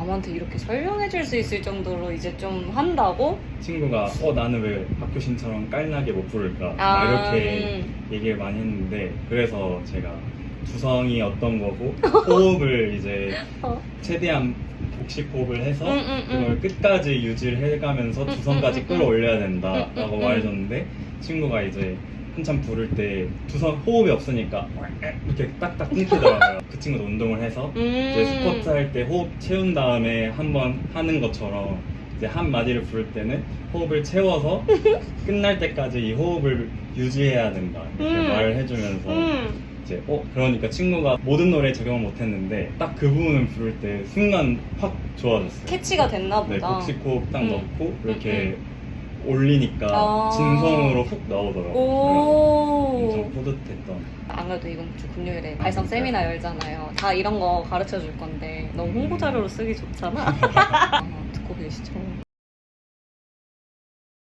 남한테 이렇게 설명해 줄 수 있을 정도로 이제 좀 한다고? 친구가 나는 왜 박효 신처럼 깔나게 못 부를까 막 이렇게 얘기를 많이 했는데, 그래서 제가 두성이 어떤 거고 호흡을 이제 최대한 복식 호흡을 해서 그걸 끝까지 유지를 해가면서 두성까지 끌어올려야 된다라고 말해줬는데, 친구가 이제 한참 부를 때 두성 호흡이 없으니까 이렇게 딱딱 끊기더라고요. 그 친구도 운동을 해서 이제 스쿼트 할 때 호흡 채운 다음에 한번 하는 것처럼 이제 한 마디를 부를 때는 호흡을 채워서 끝날 때까지 이 호흡을 유지해야 된다 이렇게 말을 해주면서 이제 그러니까 친구가 모든 노래에 적용을 못했는데 딱 그 부분을 부를 때 순간 확 좋아졌어요. 캐치가 됐나 보다. 네, 복식 호흡 딱 넣고 이렇게 올리니까 진성으로 훅 나오더라고요. 엄청 뿌듯했던. 안 그래도 이번 주 금요일에 발성 세미나 열잖아요. 다 이런 거 가르쳐 줄 건데 너무 홍보 자료로 쓰기 좋잖아. 듣고 계시죠?